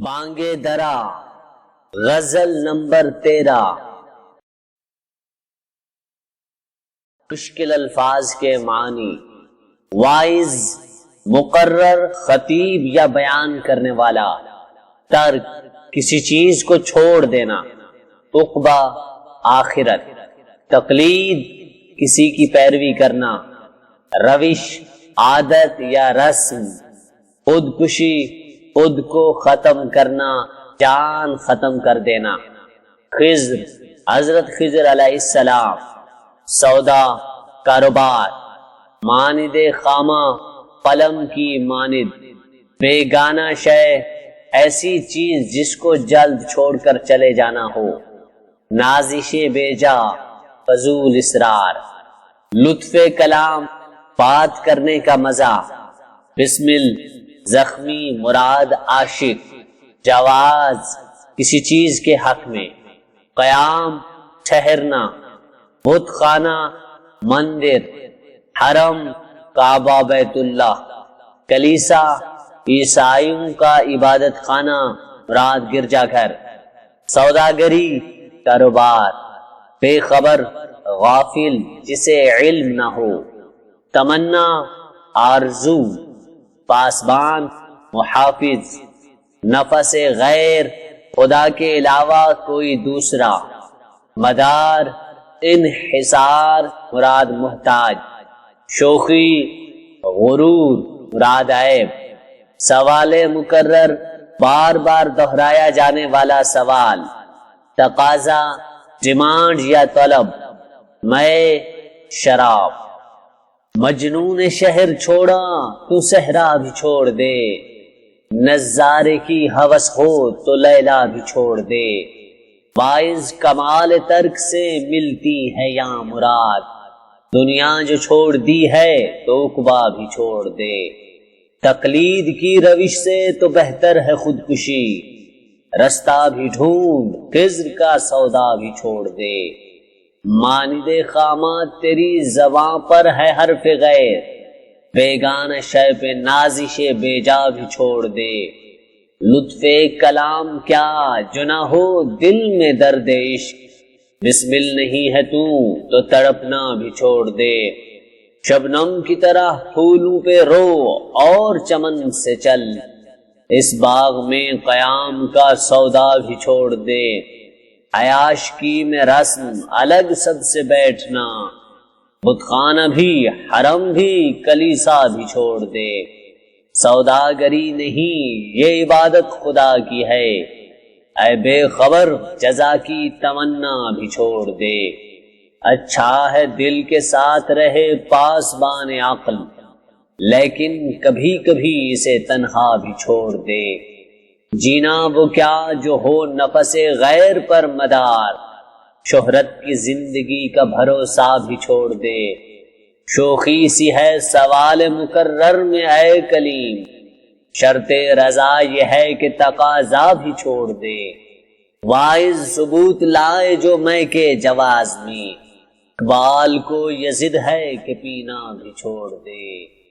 بانگے درا غزل number 13۔ مشکل الفاظ کے معنی: وائز، مقرر، خطیب یا بیان کرنے والا۔ ترک، کسی چیز کو چھوڑ دینا۔ عقبہ، آخرت۔ تقلید، کسی کی پیروی کرنا۔ روش، عادت یا رسم۔ خودکشی، خود کو ختم کرنا، جان ختم کر دینا۔ خضر، حضرت خضر علیہ السلام۔ سودا، کاروبار۔ ماند خامہ، قلم کی مانند۔ بیگانہ شے، ایسی چیز جس کو جلد چھوڑ کر چلے جانا ہو۔ نازش بیجا، فضول اسرار۔ لطف کلام، بات کرنے کا مزہ۔ بسمل، زخمی، مراد عاشق۔ جواز، کسی چیز کے حق میں۔ قیام، ٹھہرنا۔ بت خانہ، مندر۔ حرم، کعبہ بیت اللہ۔ کلیسا، عیسائیوں کا عبادت خانہ، مراد گرجا گھر۔ سوداگری، کاروبار۔ بے خبر، غافل، جسے علم نہ ہو۔ تمنا، آرزو۔ پاسبان، محافظ۔ نفس غیر، خدا کے علاوہ کوئی دوسرا۔ مدار، انحصار، مراد محتاج۔ شوخی، غرور، مراد عیب۔ سوال مکرر، بار بار دہرایا جانے والا سوال۔ تقاضا، ڈیمانڈ یا طلب۔ میں، شراب۔ مجنون شہر چھوڑا تو صحرا بھی چھوڑ دے، نظارے کی ہوس ہو تو لیلا بھی چھوڑ دے۔ باعث کمال ترک سے ملتی ہے یا مراد، دنیا جو چھوڑ دی ہے تو عقبہ بھی چھوڑ دے۔ تقلید کی روش سے تو بہتر ہے خودکشی، رستہ بھی ڈھونڈ، خضر کا سودا بھی چھوڑ دے۔ ماند خامہ، تیری زباں پر ہے حرف غیر، بیگانہ شے پہ نازش بیجا بھی چھوڑ دے۔ لطف کلام کیا جو نہ ہو دل میں درد عشق، بسمل نہیں ہے تو تڑپنا بھی چھوڑ دے۔ شبنم کی طرح پھولوں پہ رو اور چمن سے چل، اس باغ میں قیام کا سودا بھی چھوڑ دے۔ عیاشکی میں رسم، الگ سب سے بیٹھنا، بت خانہ بھی، حرم بھی، کلیسا بھی چھوڑ دے۔ سوداگری نہیں، یہ عبادت خدا کی ہے، اے بے خبر، جزا کی تمنا بھی چھوڑ دے۔ اچھا ہے دل کے ساتھ رہے پاسبان عقل، لیکن کبھی کبھی اسے تنہا بھی چھوڑ دے۔ جینا وہ کیا جو ہو نفس غیر پر مدار، شہرت کی زندگی کا بھروسہ بھی چھوڑ دے۔ شوخی سی ہے سوال مکرر میں اے کلیم، شرط رضا یہ ہے کہ تقاضا بھی چھوڑ دے۔ وائز ثبوت لائے جو میں کے جواز میں، اقبال کو یہ ضد ہے کہ پینا بھی چھوڑ دے۔